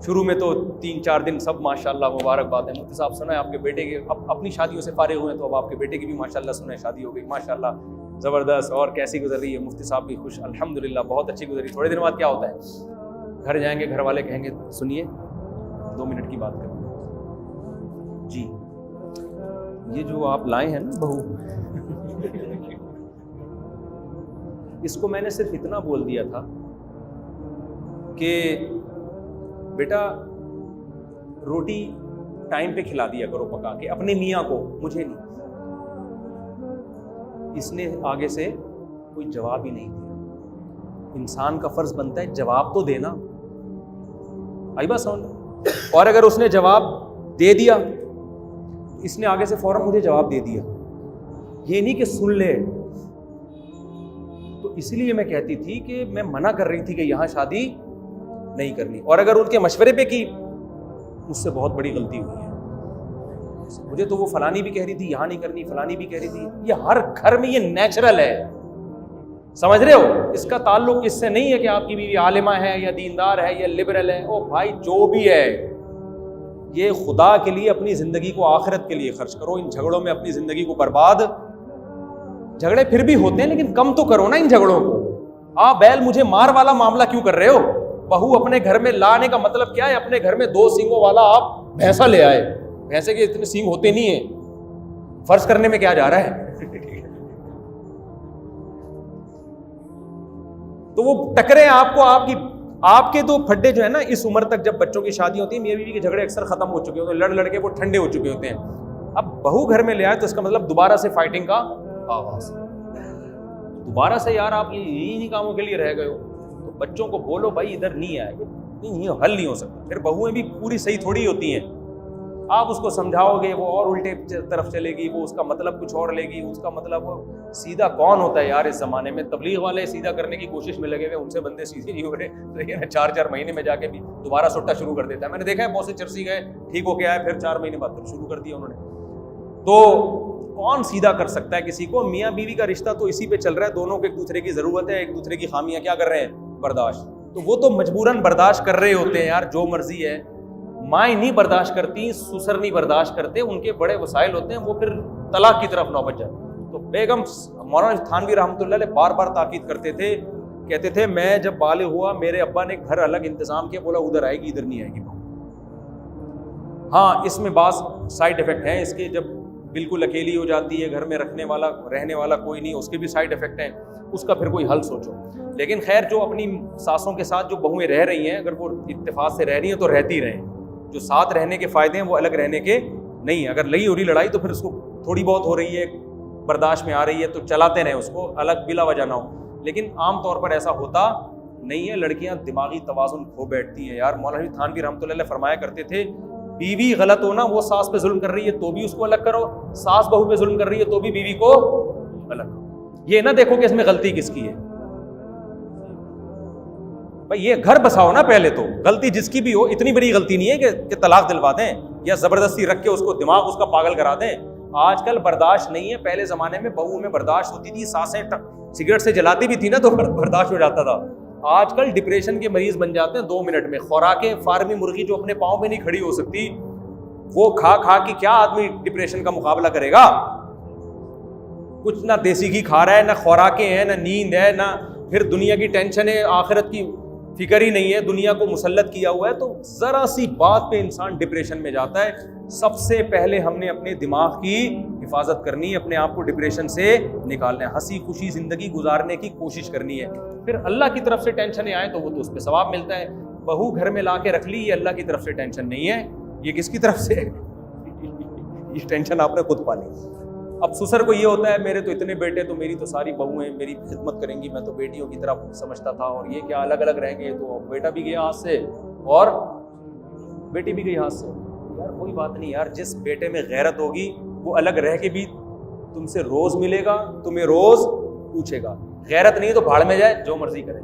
شروع میں تو 3-4 دن سب ماشاءاللہ مبارکباد ہے، مفتی صاحب سنا ہے آپ کے بیٹے کی اب اپنی شادیوں سے فارغ ہوئے ہیں تو اب آپ کے بیٹے کی بھی ماشاءاللہ سنا ہے شادی ہو گئی، ماشاءاللہ زبردست، اور کیسی گزر رہی ہے، مفتی صاحب بھی خوش، الحمدللہ بہت اچھی گزری۔ تھوڑے دن بعد کیا ہوتا ہے، گھر جائیں گے، گھر والے کہیں گے سنیے 2 منٹ کی بات کریں جی، یہ جو آپ لائے ہیں نا بہو، اس کو میں نے صرف اتنا بول دیا تھا کہ بیٹا روٹی ٹائم پہ کھلا دیا کرو پکا کے اپنے میاں کو، مجھے نہیں۔ اس نے آگے سے کوئی جواب ہی نہیں دیا۔ انسان کا فرض بنتا ہے جواب تو دینا، آئی بات سمجھ؟ اور اگر اس نے جواب دے دیا، اس نے آگے سے فوراً مجھے جواب دے دیا، یہ نہیں کہ سن لے۔ تو اسی لیے میں کہتی تھی کہ میں منع کر رہی تھی کہ یہاں شادی نہیں کرنی، اور اگر ان کے مشورے پہ کی مجھ سے بہت بڑی غلطی ہوئی ہے۔ مجھے تو وہ فلانی بھی کہہ رہی تھی یہاں نہیں کرنی، فلانی بھی کہہ رہی تھی، یہ ہر گھر میں یہ نیچرل ہے، سمجھ رہے ہو؟ اس کا تعلق اس سے نہیں ہے کہ آپ کی بیوی عالمہ ہے یا دیندار ہے یا لبرل ہے، او بھائی جو بھی ہے، یہ خدا کے لیے اپنی زندگی کو آخرت کے لیے خرچ کرو، ان جھگڑوں میں اپنی زندگی کو برباد، جھگڑے پھر بھی ہوتے ہیں لیکن کم تو کرو نا ان جھگڑوں کو۔ آپ بیل مجھے مار والا معاملہ کیوں کر رہے ہو؟ بہو اپنے گھر میں لانے کا مطلب کیا ہے؟ اپنے گھر میں 2 سینگوں والا آپ بھینسا لے آئے، بھینسے کے اتنے سینگ ہوتے نہیں ہیں، فرض کرنے میں کیا جا رہا ہے؟ تو وہ ٹکرے آپ کو، آپ کے تو پھڈے جو ہے نا، اس عمر تک جب بچوں کی شادی ہوتی ہے میاں بیوی کے جھگڑے اکثر ختم ہو چکے ہوتے ہیں، لڑ کے وہ ٹھنڈے ہو چکے ہوتے ہیں۔ اب بہو گھر میں لے آئے تو اس کا مطلب دوبارہ سے فائٹنگ کا آغاز، دوبارہ سے یار آپ یہی کاموں کے لیے رہ گئے ہو۔ تو بچوں کو بولو بھائی ادھر نہیں آئے، نہیں حل نہیں ہو سکتا۔ پھر بہویں بھی پوری صحیح تھوڑی ہوتی ہیں، آپ اس کو سمجھاؤ گے وہ اور الٹے طرف چلے گی، وہ اس کا مطلب کچھ اور لے گی، اس کا مطلب سیدھا کون ہوتا ہے یار اس زمانے میں؟ تبلیغ والے سیدھا کرنے کی کوشش میں لگے ہوئے، ان سے بندے سیدھے نہیں ہو رہے، تو یہ 4 مہینے میں جا کے بھی دوبارہ سٹا شروع کر دیتا ہے۔ میں نے دیکھا ہے بہت سے چرسی گئے، ٹھیک ہو کے آئے، پھر 4 مہینے بعد پھر شروع کر دیا انہوں نے۔ تو کون سیدھا کر سکتا ہے کسی کو؟ میاں بیوی کا رشتہ تو اسی پہ چل رہا ہے، دونوں کو ایک دوسرے کی ضرورت ہے، ایک دوسرے کی خامیاں کیا کر رہے ہیں؟ برداشت۔ تو وہ تو مجبوراً برداشت کر رہے ہوتے ہیں یار، جو مرضی ہے۔ مائیں نہیں برداشت کرتی، سسر نہیں برداشت کرتے، ان کے بڑے وسائل ہوتے ہیں، وہ پھر طلاق کی طرف نوبت جاتے۔ تو بیگم مولانا تھانوی رحمۃ اللہ علیہ بار بار تاکید کرتے تھے، کہتے تھے میں جب بالغ ہوا میرے ابا نے گھر الگ انتظام کیا، بولا ادھر آئے گی ادھر نہیں آئے گی۔ ہاں اس میں بعض سائڈ افیکٹ ہیں اس کے، جب بالکل اکیلی ہو جاتی ہے، گھر میں رہنے والا کوئی نہیں، اس کے بھی سائڈ افیکٹ ہیں، اس کا پھر کوئی حل سوچو۔ لیکن خیر جو اپنی ساسوں کے ساتھ جو بہویں رہ رہی ہیں، اگر وہ اتفاق سے رہ رہی ہیں تو رہتی رہیں، جو ساتھ رہنے کے فائدے ہیں وہ الگ رہنے کے نہیں ہیں۔ اگر لگی ہو رہی لڑائی تو پھر اس کو تھوڑی بہت ہو رہی ہے، برداشت میں آ رہی ہے تو چلاتے رہیں اس کو، الگ بلا وجہ نہ ہو۔ لیکن عام طور پر ایسا ہوتا نہیں ہے، لڑکیاں دماغی توازن کھو بیٹھتی ہیں یار۔ مولانا تھانوی رحمۃ اللہ علیہ فرمایا کرتے تھے بیوی غلط ہو نا، وہ ساس پہ ظلم کر رہی ہے تو بھی اس کو الگ کرو، ساس بہو پہ ظلم کر رہی ہے تو بھی بیوی کو الگ کرو۔ یہ نہ دیکھو کہ اس میں غلطی کس کی ہے، بھائی یہ گھر بساؤ نا پہلے تو، غلطی جس کی بھی ہو، اتنی بڑی غلطی نہیں ہے کہ طلاق دلوا دیں یا زبردستی رکھ کے اس کو دماغ اس کا پاگل کرا دیں۔ آج کل برداشت نہیں ہے، پہلے زمانے میں بہو میں برداشت ہوتی تھی، ساسیں سگریٹ سے جلاتی بھی تھی نا تو برداشت ہو جاتا تھا۔ آج کل ڈپریشن کے مریض بن جاتے ہیں 2 منٹ میں۔ خوراکیں فارمی مرغی جو اپنے پاؤں پہ نہیں کھڑی ہو سکتی، وہ کھا کے کیا آدمی ڈپریشن کا مقابلہ کرے گا؟ کچھ نہ دیسی گھی کھا رہا ہے، نہ خوراکیں ہیں، نہ نیند ہے، نہ پھر دنیا کی ٹینشن ہے، آخرت کی فکر ہی نہیں ہے، دنیا کو مسلط کیا ہوا ہے، تو ذرا سی بات پہ انسان ڈپریشن میں جاتا ہے۔ سب سے پہلے ہم نے اپنے دماغ کی حفاظت کرنی ہے، اپنے آپ کو ڈپریشن سے نکالنا ہے، ہنسی خوشی زندگی گزارنے کی کوشش کرنی ہے۔ پھر اللہ کی طرف سے ٹینشنیں آئیں تو وہ تو اس پہ ثواب ملتا ہے۔ بہو گھر میں لا کے رکھ لی، یہ اللہ کی طرف سے ٹینشن نہیں ہے، یہ کس کی طرف سے ہے؟ یہ ٹینشن آپ نے خود پالی۔ اب سسر کو یہ ہوتا ہے میرے تو اتنے بیٹے، تو میری تو ساری بہویں میری خدمت کریں گی، میں تو بیٹیوں کی طرح سمجھتا تھا، اور یہ کیا الگ الگ رہیں گے، تو بیٹا بھی گیا ہاتھ سے اور بیٹی بھی گئی ہاتھ سے۔ یار کوئی بات نہیں یار، جس بیٹے میں غیرت ہوگی وہ الگ رہ کے بھی تم سے روز ملے گا، تمہیں روز پوچھے گا۔ غیرت نہیں تو بھاڑ میں جائے، جو مرضی کرے۔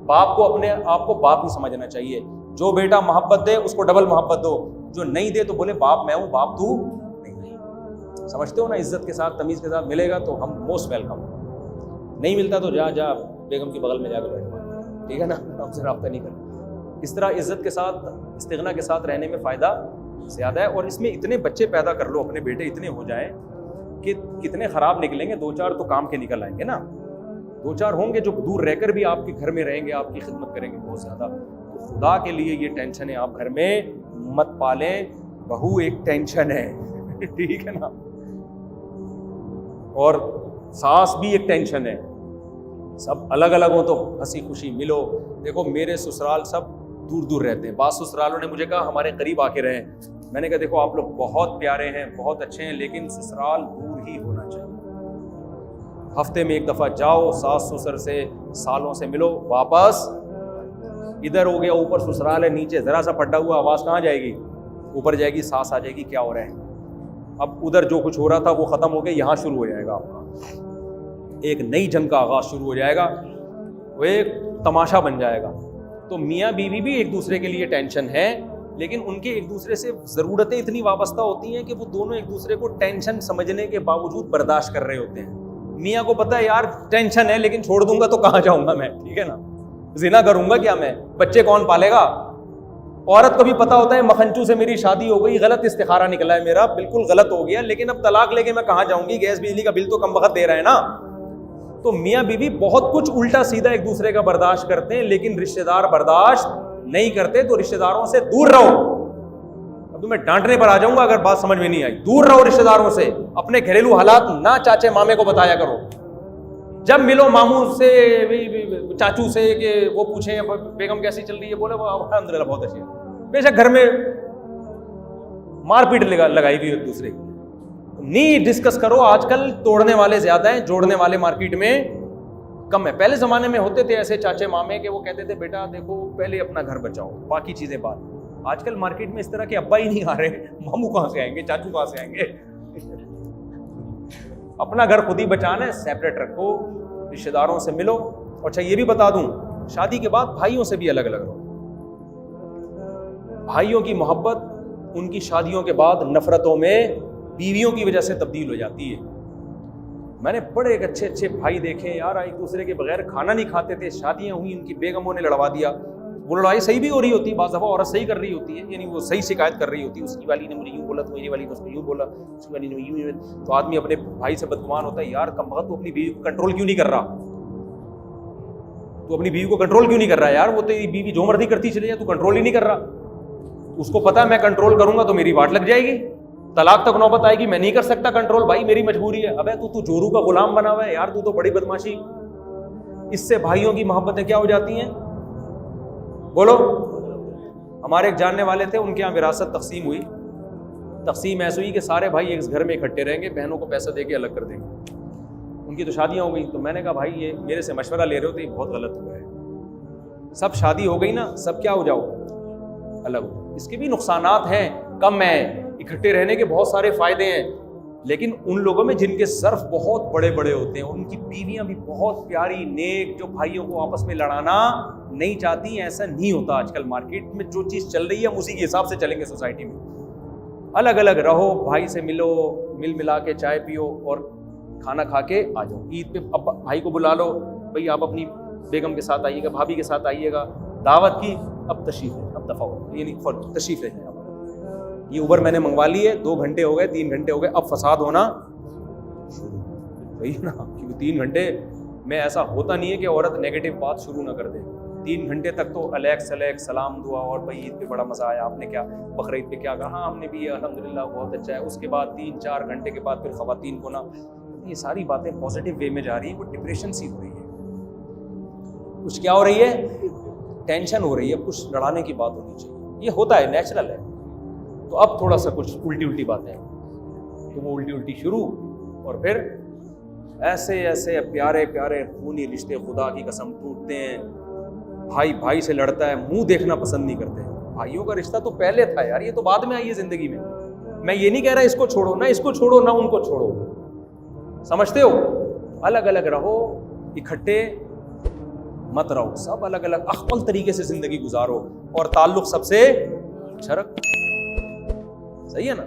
باپ کو اپنے آپ کو باپ ہی سمجھنا چاہیے، جو بیٹا محبت دے اس کو ڈبل محبت دو، جو نہیں دے تو بولے باپ میں ہوں، باپ تو نہیں۔ سمجھتے ہو نا، عزت کے ساتھ تمیز کے ساتھ ملے گا تو ہم موسٹ ویلکم، نہیں ملتا تو جا بیگم کے بغل میں جا کے بیٹھو، ٹھیک ہے نا، ہم سے رابطہ نہیں کرنا۔ اس طرح عزت کے ساتھ استغنا کے ساتھ رہنے میں فائدہ زیادہ ہے. اور اس میں اتنے بچے پیدا کر لو, اپنے بیٹے اتنے ہو جائیں کہ کتنے خراب نکلیں گے, 2-4 تو کام کے نکل آئیں گے نا, 2-4 ہوں گے جو دور رہ کر بھی آپ کے گھر میں رہیں گے, آپ کی خدمت کریں گے بہت زیادہ. تو خدا کے لیے یہ ٹینشن ہے آپ گھر میں مت پالیں, بہو ایک ٹینشن ہے, ٹھیک ہے نا, اور ساس بھی ایک ٹینشن ہے. سب الگ الگ ہوں تو ہنسی خوشی ملو. دیکھو میرے سسرال سب دور دور رہتے ہیں, بعض سسرالوں نے مجھے کہا ہمارے قریب آ کے رہیں. میں نے کہا دیکھو آپ لوگ بہت پیارے ہیں, بہت اچھے ہیں, لیکن سسرال دور ہی ہونا چاہیے. ہفتے میں ایک دفعہ جاؤ, ساس سسر سے سالوں سے ملو, واپس ادھر ہو گیا اوپر سسرال ہے, نیچے ذرا سا پٹا ہوا, آواز کہاں جائے گی, اوپر جائے گی, ساس آ جائے گی کیا ہو رہا ہے. اب ادھر جو کچھ ہو رہا تھا وہ ختم ہو گیا, یہاں شروع ہو جائے گا آپ کا ایک نئی جنگ کا آغاز شروع ہو جائے گا, وہ ایک تماشا بن جائے گا. تو میاں بیوی بھی ایک دوسرے کے لیے ٹینشن ہے, لیکن ان کے ایک دوسرے سے ضرورتیں اتنی وابستہ ہوتی ہیں کہ وہ دونوں ایک دوسرے کو ٹینشن سمجھنے کے باوجود برداشت کر رہے ہوتے ہیں. میاں کو پتہ ہے یار ٹینشن ہے, لیکن چھوڑ دوں گا تو کہاں جاؤں گا میں, ٹھیک ہے نا, زنا کروں گا کیا میں, بچے کون پالے گا. عورت کو بھی پتہ ہوتا ہے مکھنچو سے میری شادی ہو گئی, غلط استخارہ نکلا ہے میرا, بالکل غلط ہو گیا, لیکن اب طلاق لے کے میں کہاں جاؤں گی, گیس بجلی کا بل تو کم وقت دے رہے ہیں نا. تو میاں بیوی بہت کچھ الٹا سیدھا ایک دوسرے کا برداشت کرتے ہیں, لیکن رشتہ دار برداشت نہیں کرتے. تو رشتہ داروں سے دور رہو. اب میں ڈانٹنے پر آ جاؤں گا اگر بات سمجھ میں نہیں آئی. دور رہو رشتہ داروں سے, اپنے گھریلو حالات نہ چاچے مامے کو بتایا کرو. جب ملو ماموں سے چاچو سے کہ وہ پوچھیں بیگم کیسی چل رہی ہے, بولے وہ الحمدللہ بہت اچھی ہے, بے شک گھر میں مار پیٹ لگائی ہوئی ایک دوسرے کی. نہیں ڈسکس کرو. آج کل توڑنے والے زیادہ ہیں, جوڑنے والے مارکیٹ میں کم ہے. پہلے زمانے میں ہوتے تھے ایسے چاچے مامے کہ وہ کہتے تھے بیٹا دیکھو پہلے اپنا گھر بچاؤ, باقی چیزیں بعد. آج کل مارکیٹ میں اس طرح کے ابا ہی نہیں آ رہے, ماموں کہاں سے آئیں گے, چاچو کہاں سے آئیں گے. اپنا گھر خود ہی بچانا ہے, سیپریٹ رکھو, رشتہ داروں سے ملو. اچھا یہ بھی بتا دوں, شادی کے بعد بھائیوں سے بھی الگ الگ رہو. بھائیوں کی محبت ان کی شادیوں کے بعد نفرتوں میں بیویوں کی وجہ سے تبدیل ہو جاتی ہے. میں نے بڑے اچھے اچھے بھائی دیکھے یار, ایک دوسرے کے بغیر کھانا نہیں کھاتے تھے, شادیاں ہوئی, ان کی بیگموں نے لڑوا دیا. وہ لڑائی صحیح بھی ہو رہی ہوتی ہے, بعض دفعہ عورت صحیح کر رہی ہوتی ہے, یعنی وہ صحیح شکایت کر رہی ہوتی ہے, اس کی والی نے مجھے یوں بولا, تو میری والی نے اس کو یوں بولا, اس کی والی نے یوں. تو آدمی اپنے بھائی سے بدگمان ہوتا ہے, یار کم وقت تو اپنی بیوی کو کنٹرول کیوں نہیں کر رہا, تو اپنی بیوی کو کنٹرول کیوں نہیں کر رہا یار, وہ تو بیوی جو مرضی کرتی چلی جائے, تو کنٹرول ہی نہیں کر رہا. اس کو پتا ہے میں کنٹرول کروں گا تو میری واٹ لگ جائے گی, طلاق تک نوبت آئے گی, میں نہیں کر سکتا کنٹرول, بھائی میری مجبوری ہے. ابے تو جورو کا غلام بنا ہوا ہے یار, تو بڑی بدماشی. اس سے بھائیوں کی محبتیں کیا ہو جاتی ہیں, بولو. ہمارے ایک جاننے والے تھے, ان کے یہاں وراثت تقسیم ہوئی. تقسیم ایسے ہوئی کہ سارے بھائی ایک گھر میں اکٹھے رہیں گے, بہنوں کو پیسہ دے کے الگ کر دیں گے. ان کی تو شادیاں ہو گئی. تو میں نے کہا بھائی یہ میرے سے مشورہ لے رہے ہو تو یہ بہت غلط ہوا ہے. سب شادی ہو گئی نا, سب کیا ہو جاؤ, الگ ہو. اس کے بھی نقصانات ہیں, کم ہیں, اکٹھے رہنے کے بہت سارے فائدے ہیں, لیکن ان لوگوں میں جن کے ظرف بہت بڑے بڑے ہوتے ہیں, ان کی بیویاں بھی بہت پیاری نیک, جو بھائیوں کو آپس میں لڑانا نہیں چاہتی ہیں. ایسا نہیں ہوتا. آج کل مارکیٹ میں جو چیز چل رہی ہے ہم اسی کے حساب سے چلیں گے. سوسائٹی میں الگ الگ رہو, بھائی سے ملو, مل ملا کے چائے پیو اور کھانا کھا کے آ جاؤ. عید پہ اب بھائی کو بلا لو, بھائی آپ اپنی بیگم کے ساتھ آئیے گا, بھابھی کے ساتھ آئیے گا, دعوت کی, اب تشریف ہے, اب دفعہ ہو, یعنی تشریف لے جائیں. یہ اوبر میں نے منگوا لی ہے, 2 گھنٹے ہو گئے, 3 گھنٹے ہو گئے, اب فساد ہونا صحیح نا, کیونکہ 3 گھنٹے میں ایسا ہوتا نہیں ہے کہ عورت نیگیٹو بات شروع نہ کر دے. 3 گھنٹے تک تو الیکس سلام دعا, اور بھائی عید پہ بڑا مزہ آیا, آپ نے کیا بقر عید پہ کیا کہا, ہاں ہم نے بھی الحمدللہ بہت اچھا ہے. اس کے بعد 3-4 گھنٹے کے بعد پھر خواتین کو نا یہ ساری باتیں پازیٹیو وے میں جا رہی ہیں, وہ ڈپریشن سی ہو رہی ہے, کچھ کیا ہو رہی ہے, ٹینشن ہو رہی ہے, کچھ لڑانے کی بات ہونی چاہیے. یہ ہوتا ہے, نیچرل ہے. تو اب تھوڑا سا کچھ الٹی باتیں, تو وہ الٹی شروع, اور پھر ایسے ایسے پیارے پیارے خونی رشتے خدا کی قسم ٹوٹتے ہیں. بھائی بھائی سے لڑتا ہے, منہ دیکھنا پسند نہیں کرتے. بھائیوں کا رشتہ تو پہلے تھا یار, یہ تو بعد میں آئی ہے زندگی میں. میں یہ نہیں کہہ رہا اس کو چھوڑو, نہ اس کو چھوڑو نہ ان کو چھوڑو, سمجھتے ہو. الگ الگ رہو, اکٹھے مت رہو, سب الگ الگ اخول طریقے سے زندگی گزارو, اور تعلق سب سے اچھا رکھو. صحیح ہے نا.